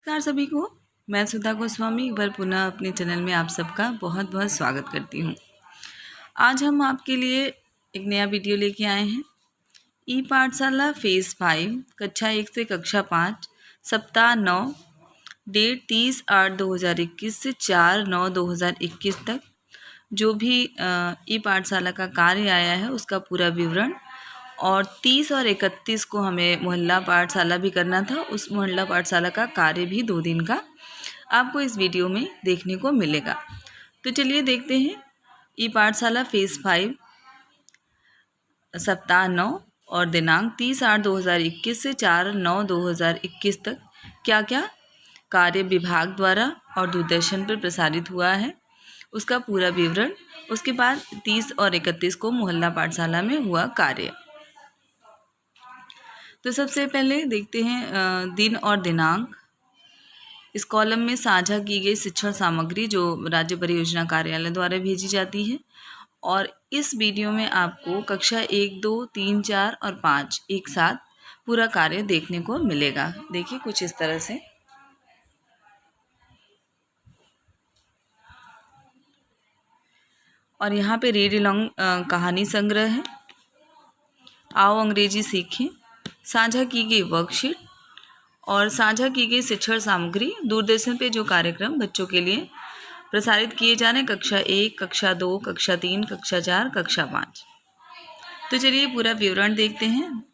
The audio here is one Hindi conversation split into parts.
नमस्कार सभी को। मैं सुधा गोस्वामी एक बार पुनः अपने चैनल में आप सबका बहुत बहुत स्वागत करती हूँ। आज हम आपके लिए एक नया वीडियो लेके आए हैं। ई पाठशाला फेज़ 5 कक्षा 1 से कक्षा 5 सप्ताह 9 डेट 30/8/2021 से 4/9/2021 तक जो भी ई पाठशाला का कार्य आया है उसका पूरा विवरण, और 30 और 31 को हमें मोहल्ला पाठशाला भी करना था। उस मोहल्ला पाठशाला का कार्य भी 2 दिन का आपको इस वीडियो में देखने को मिलेगा। तो चलिए देखते हैं ई पाठशाला फेज़ 5 सप्ताह 9 और दिनांक 30/8/2021 से 4/9/2021 तक क्या क्या कार्य विभाग द्वारा और दूरदर्शन पर प्रसारित हुआ है उसका पूरा विवरण। उसके बाद 30 और 31 को मोहल्ला पाठशाला में हुआ कार्य। तो सबसे पहले देखते हैं दिन और दिनांक। इस कॉलम में साझा की गई शिक्षण सामग्री जो राज्य परियोजना कार्यालय द्वारा भेजी जाती है, और इस वीडियो में आपको कक्षा 1, 2, 3, 4 और 5 एक साथ पूरा कार्य देखने को मिलेगा। देखिए कुछ इस तरह से। और यहाँ पे रीड अलोंग कहानी संग्रह है। आओ अंग्रेजी सीखें, साझा की गई वर्कशीट और साझा की गई शिक्षण सामग्री, दूरदर्शन पे जो कार्यक्रम बच्चों के लिए प्रसारित किए जा रहे हैं कक्षा 1, कक्षा 2, कक्षा 3, कक्षा 4, कक्षा 5। तो चलिए पूरा विवरण देखते हैं।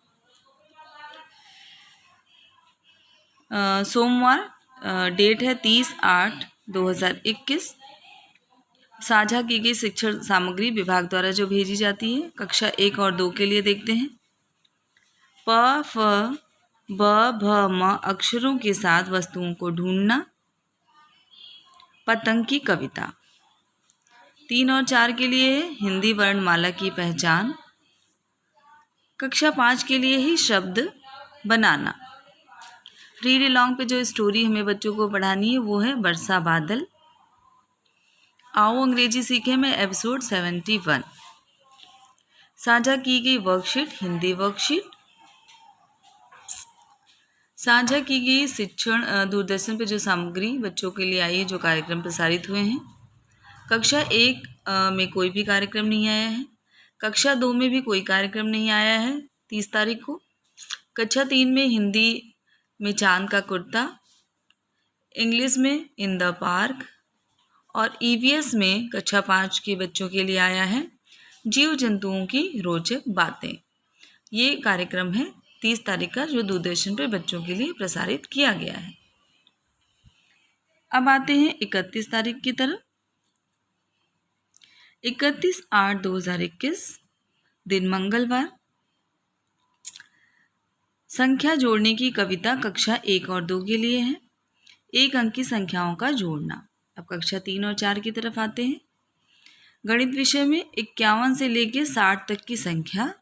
सोमवार डेट है 30/8/2021। साझा की गई शिक्षण सामग्री विभाग द्वारा जो भेजी जाती है कक्षा 1 और 2 के लिए देखते हैं। प, फ, ब, भ, म अक्षरों के साथ वस्तुओं को ढूंढना। पतंग की कविता। 3 और 4 के लिए हिंदी वर्णमाला की पहचान। कक्षा 5 के लिए ही शब्द बनाना। रीड अलोंग पे जो स्टोरी हमें बच्चों को पढ़ानी है वो है वर्षा बादल। आओ अंग्रेजी सीखें में एपिसोड 71। साझा की गई वर्कशीट हिंदी वर्कशीट। साझा की गई शिक्षण दूरदर्शन पे जो सामग्री बच्चों के लिए आई है, जो कार्यक्रम प्रसारित हुए हैं। कक्षा 1 में कोई भी कार्यक्रम नहीं आया है। कक्षा 2 में भी कोई कार्यक्रम नहीं आया है 30 तारीख को। कक्षा 3 में हिंदी में चांद का कुर्ता, इंग्लिश में इन द पार्क, और ईवीएस में कक्षा 5 के बच्चों के लिए आया है जीव जंतुओं की रोचक बातें। ये कार्यक्रम है 30 तारीख का जो दूरदर्शन पर बच्चों के लिए प्रसारित किया गया है। अब आते हैं 31 तारीख की तरफ। 31/8/2021 दिन मंगलवार। संख्या जोड़ने की कविता कक्षा 1 और 2 के लिए है। 1 अंक की संख्याओं का जोड़ना। अब कक्षा 3 और 4 की तरफ आते हैं। गणित विषय में 51 से लेकर 60 तक की संख्या।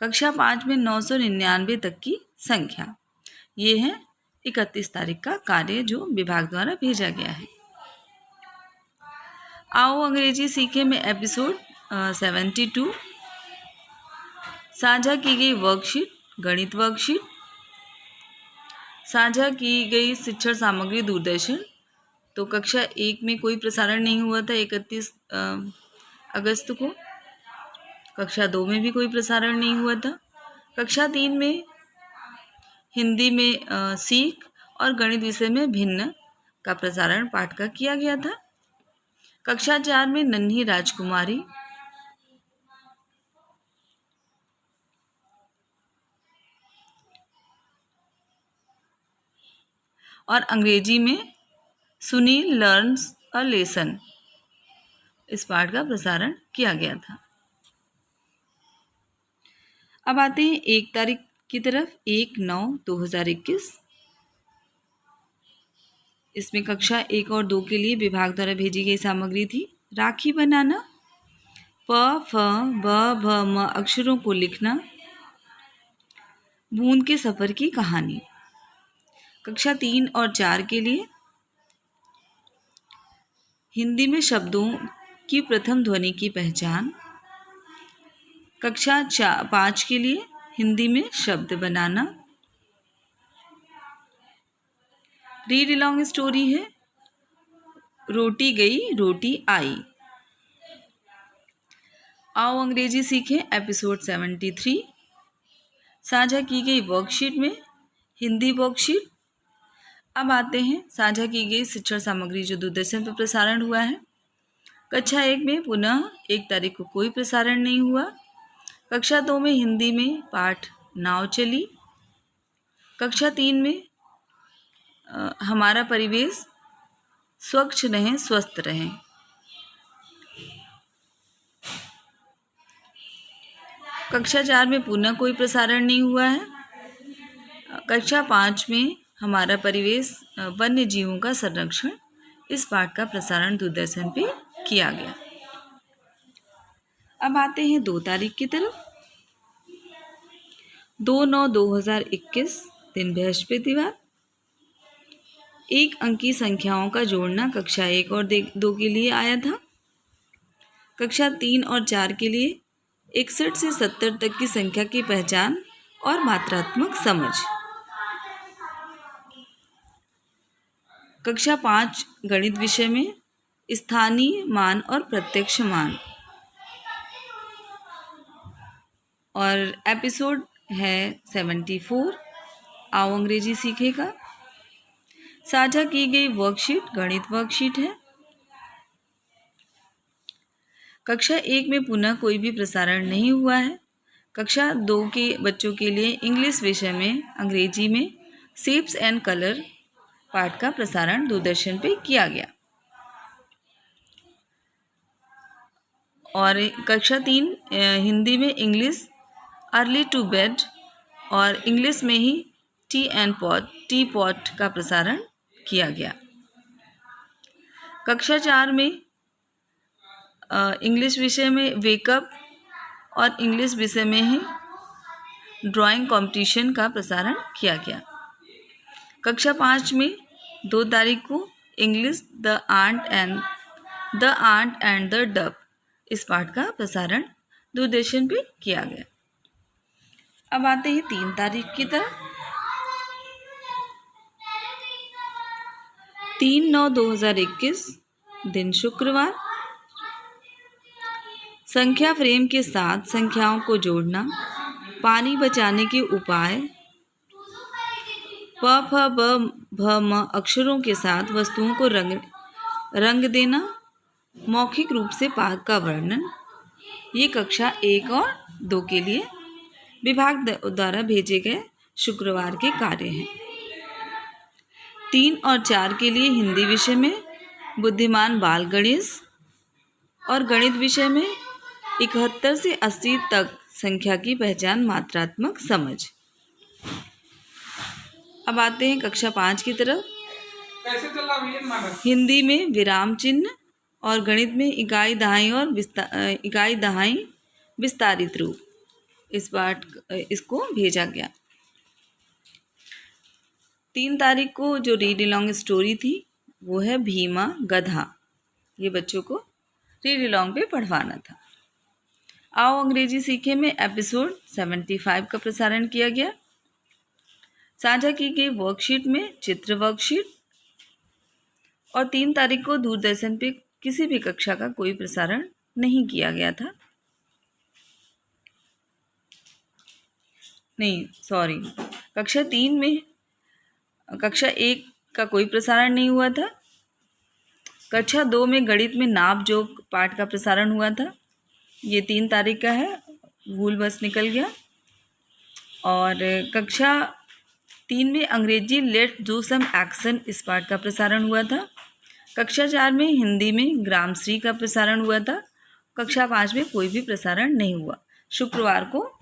कक्षा 5 में 999 तक की संख्या। ये है 31 तारीख का कार्य जो विभाग द्वारा भेजा गया है। आओ अंग्रेजी सीखें में एपिसोड 72। साझा की गई वर्कशीट गणित वर्कशीट। साझा की गई शिक्षण सामग्री दूरदर्शन। तो कक्षा 1 में कोई प्रसारण नहीं हुआ था 31 अगस्त को। कक्षा 2 में भी कोई प्रसारण नहीं हुआ था। कक्षा 3 में हिंदी में सीख और गणित विषय में भिन्न का प्रसारण पाठ का किया गया था। कक्षा 4 में नन्ही राजकुमारी। और अंग्रेजी में सुनील लर्न्स अ लेसन, इस पाठ का प्रसारण किया गया था। अब आते हैं 1 तारीख की तरफ। 1/9/2021। इसमें कक्षा 1 और 2 के लिए विभाग द्वारा भेजी गई सामग्री थी राखी बनाना, प, फ, ब, भ, म अक्षरों को लिखना, बूंद के सफ़र की कहानी। कक्षा 3 और 4 के लिए हिंदी में शब्दों की प्रथम ध्वनि की पहचान। कक्षा 5 के लिए हिंदी में शब्द बनाना। रीड अलॉन्ग स्टोरी है रोटी गई रोटी आई। आओ अंग्रेजी सीखें एपिसोड 73। साझा की गई वर्कशीट में हिंदी वर्कशीट। अब आते हैं साझा की गई शिक्षण सामग्री जो दूरदर्शन पर प्रसारण हुआ है। कक्षा 1 में पुनः 1 तारीख को कोई प्रसारण नहीं हुआ। कक्षा 2 में हिंदी में पाठ नाव चली। कक्षा 3 में हमारा परिवेश स्वच्छ रहें स्वस्थ रहें। कक्षा 4 में पुनः कोई प्रसारण नहीं हुआ है। कक्षा 5 में हमारा परिवेश वन्य जीवों का संरक्षण, इस पाठ का प्रसारण दूरदर्शन पे किया गया। अब आते हैं 2 तारीख की तरफ। 2/9/2021 दिन बृहस्पतिवार। 1 अंकी संख्याओं का जोड़ना कक्षा 1 और 2 के लिए आया था। कक्षा 3 और 4 के लिए 61 से 70 तक की संख्या की पहचान और मात्रात्मक समझ। कक्षा 5 गणित विषय में स्थानीय मान और प्रत्यक्ष मान। और एपिसोड है 74। आओ अंग्रेजी सीखेगा। साझा की गई वर्कशीट गणित वर्कशीट है। कक्षा 1 में पुनः कोई भी प्रसारण नहीं हुआ है। कक्षा 2 के बच्चों के लिए इंग्लिश विषय में अंग्रेजी में शेप्स एंड कलर पाठ का प्रसारण दूरदर्शन पे किया गया। और कक्षा 3 हिंदी में इंग्लिश अर्ली टू बेड और इंग्लिश में ही टी पॉट का प्रसारण किया गया। कक्षा 4 में इंग्लिश विषय में वेकअप और इंग्लिश विषय में ही ड्राइंग कंपटीशन का प्रसारण किया गया। कक्षा 5 में 2 तारीख को English the ant and the duck, इस पाठ का प्रसारण दूरदर्शन पे किया गया। अब आते हैं 3 तारीख की तरफ। 3/9/2021 दिन शुक्रवार। संख्या फ्रेम के साथ संख्याओं को जोड़ना, पानी बचाने के उपाय, प फ ब भ म अक्षरों के साथ वस्तुओं को रंग देना, मौखिक रूप से पाक का वर्णन। ये कक्षा 1 और 2 के लिए विभाग द्वारा भेजे गए शुक्रवार के कार्य हैं। 3 और 4 के लिए हिंदी विषय में बुद्धिमान बाल गणेश और गणित विषय में 71 से 80 तक संख्या की पहचान मात्रात्मक समझ। अब आते हैं कक्षा 5 की तरफ। हिंदी में विराम चिन्ह और गणित में इकाई दहाई विस्तारित रूप, इस पाठ इसको भेजा गया। 3 तारीख को जो रीड अलॉन्ग स्टोरी थी वो है भीमा गधा। ये बच्चों को रीड अलॉन्ग पे पढ़वाना था। आओ अंग्रेजी सीखे में एपिसोड 75 का प्रसारण किया गया। साझा की गई वर्कशीट में चित्र वर्कशीट। और 3 तारीख को दूरदर्शन पे किसी भी कक्षा का कोई प्रसारण नहीं किया गया था। कक्षा 3 में कक्षा 1 का कोई प्रसारण नहीं हुआ था। कक्षा 2 में गणित में नाप जोक पाठ का प्रसारण हुआ था। ये 3 तारीख का है, भूल बस निकल गया। और कक्षा 3 में अंग्रेजी लेट्स डू सम एक्शन, इस पाठ का प्रसारण हुआ था। कक्षा 4 में हिंदी में ग्रामश्री का प्रसारण हुआ था। कक्षा 5 में कोई भी प्रसारण नहीं हुआ। शुक्रवार को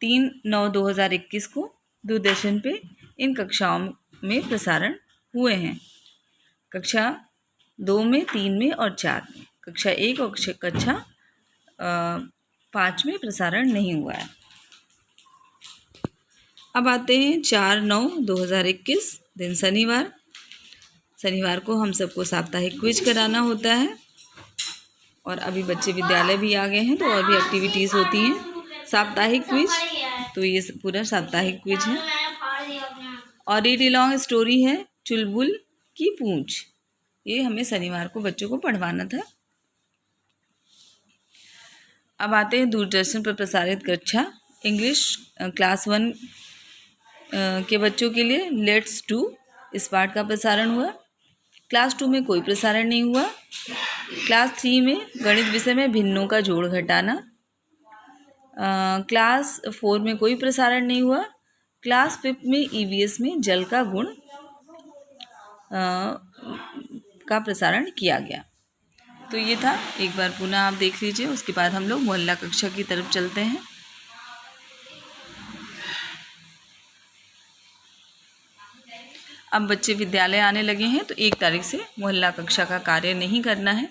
3/9/2021 को दूरदर्शन पे इन कक्षाओं में प्रसारण हुए हैं। कक्षा 2 में, 3 में और 4 में। कक्षा 1 और कक्षा 5 में प्रसारण नहीं हुआ है। अब आते हैं 4/9/2021 दिन शनिवार को हम सबको साप्ताहिक क्विज कराना होता है। और अभी बच्चे विद्यालय भी आ गए हैं तो और भी एक्टिविटीज़ होती हैं। साप्ताहिक क्विज, तो ये पूरा साप्ताहिक क्विज है। और रीड अलॉन्ग स्टोरी है चुलबुल की पूंछ। ये हमें शनिवार को बच्चों को पढ़वाना था। अब आते हैं दूरदर्शन पर प्रसारित कक्षा इंग्लिश क्लास 1 के बच्चों के लिए लेट्स डू इस पाठ का प्रसारण हुआ। क्लास 2 में कोई प्रसारण नहीं हुआ। क्लास 3 में गणित विषय में भिन्नों का जोड़ घटाना। क्लास 4 में कोई प्रसारण नहीं हुआ। क्लास 5 में ईवीएस में जल का गुण का प्रसारण किया गया। तो ये था, एक बार पुनः आप देख लीजिए। उसके बाद हम लोग मोहल्ला कक्षा की तरफ चलते हैं। अब बच्चे विद्यालय आने लगे हैं, तो 1 तारीख से मोहल्ला कक्षा का कार्य नहीं करना है।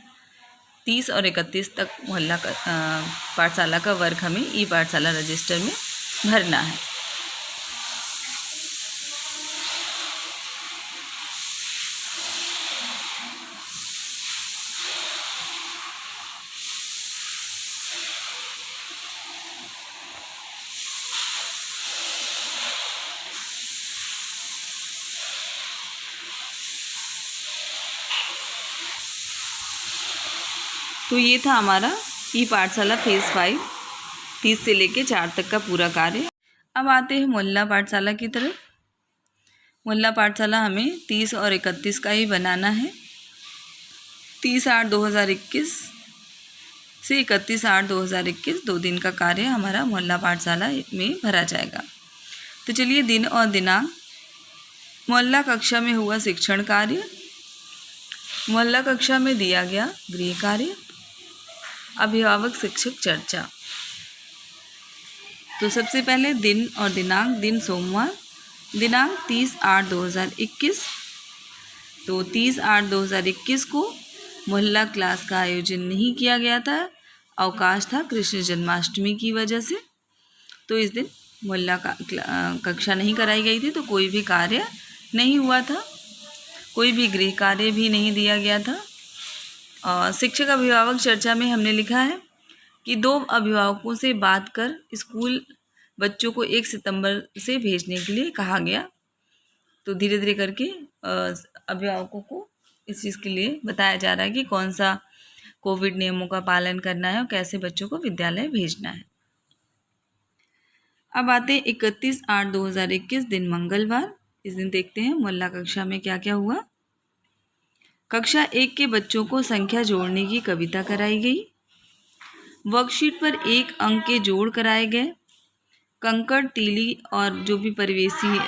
30 और 31 तक मोहल्ला पाठशाला का वर्क हमें ई पाठशाला रजिस्टर में भरना है। तो ये था हमारा ई पाठशाला फेज़ 5 30 से लेके 4 तक का पूरा कार्य। अब आते हैं मोहल्ला पाठशाला की तरफ। मोहल्ला पाठशाला हमें 30 और 31 का ही बनाना है। 30/8/2021 से 31/8/2021 2 दिन का कार्य हमारा मोहल्ला पाठशाला में भरा जाएगा। तो चलिए दिन और दिनांक। मोहल्ला कक्षा में हुआ शिक्षण कार्य। मोहल्ला कक्षा में दिया गया गृह कार्य। अभिभावक शिक्षक चर्चा। तो सबसे पहले दिन और दिनांक। दिन सोमवार, दिनांक 30/8/2021। तो 30/8/2021 को मोहल्ला क्लास का आयोजन नहीं किया गया था, अवकाश था कृष्ण जन्माष्टमी की वजह से। तो इस दिन मोहल्ला कक्षा नहीं कराई गई थी, तो कोई भी कार्य नहीं हुआ था, कोई भी गृह कार्य भी नहीं दिया गया था। और शिक्षक अभिभावक चर्चा में हमने लिखा है कि 2 अभिभावकों से बात कर स्कूल बच्चों को 1 सितंबर से भेजने के लिए कहा गया। तो धीरे धीरे करके अभिभावकों को इस चीज़ के लिए बताया जा रहा है कि कौन सा कोविड नियमों का पालन करना है और कैसे बच्चों को विद्यालय भेजना है। अब आते हैं 31/8/2021 दिन मंगलवार। इस दिन देखते हैं मोहल्ला कक्षा में क्या क्या हुआ। कक्षा 1 के बच्चों को संख्या जोड़ने की कविता कराई गई। वर्कशीट पर 1 अंक के जोड़ कराए गए। कंकड़, तीली और जो भी परिवेशी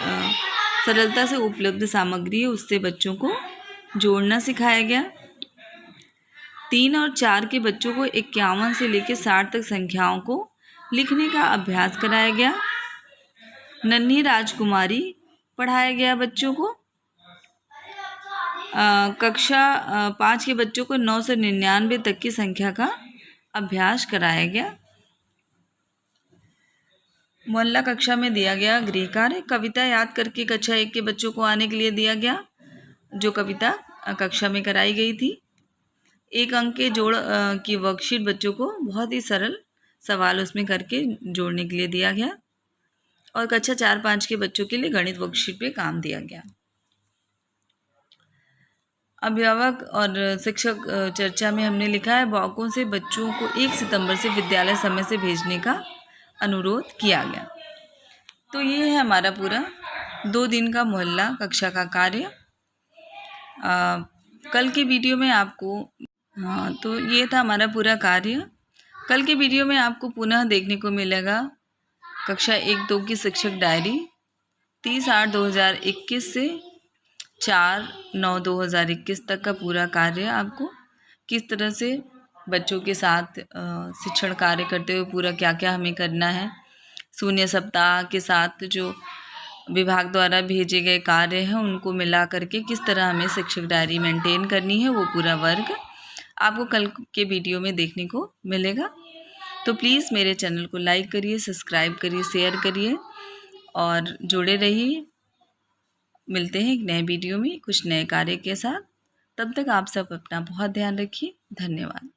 सरलता से उपलब्ध सामग्री है उससे बच्चों को जोड़ना सिखाया गया। 3 और 4 के बच्चों को 51 से लेकर 60 तक संख्याओं को लिखने का अभ्यास कराया गया। नन्ही राजकुमारी पढ़ाया गया बच्चों को। कक्षा 5 के बच्चों को 9 से 99 तक की संख्या का अभ्यास कराया गया। मोहल्ला कक्षा में दिया गया गृह कार्य। कविता याद करके कक्षा 1 के बच्चों को आने के लिए दिया गया, जो कविता कक्षा में कराई गई थी। 1 अंक के जोड़ की वर्कशीट बच्चों को बहुत ही सरल सवाल उसमें करके जोड़ने के लिए दिया गया। और कक्षा 4-5 के बच्चों के लिए गणित वर्कशीट पे काम दिया गया। अभिभावक और शिक्षक चर्चा में हमने लिखा है भावकों से बच्चों को 1 सितंबर से विद्यालय समय से भेजने का अनुरोध किया गया। तो ये है हमारा पूरा 2 दिन का मोहल्ला कक्षा का कार्य। कल के वीडियो में आपको तो ये था हमारा पूरा कार्य। कल के वीडियो में आपको पुनः देखने को मिलेगा कक्षा 1-2 की शिक्षक डायरी 30/8/2021 से 4/9/2021 तक का पूरा कार्य आपको किस तरह से बच्चों के साथ शिक्षण कार्य करते हुए पूरा क्या क्या हमें करना है। शून्य सप्ताह के साथ जो विभाग द्वारा भेजे गए कार्य हैं उनको मिला करके किस तरह हमें शिक्षक डायरी मेंटेन करनी है, वो पूरा वर्क आपको कल के वीडियो में देखने को मिलेगा। तो प्लीज़ मेरे चैनल को लाइक करिए, सब्सक्राइब करिए, शेयर करिए और जुड़े रहिए। मिलते हैं एक नए वीडियो में कुछ नए कार्य के साथ। तब तक आप सब अपना बहुत ध्यान रखिए। धन्यवाद।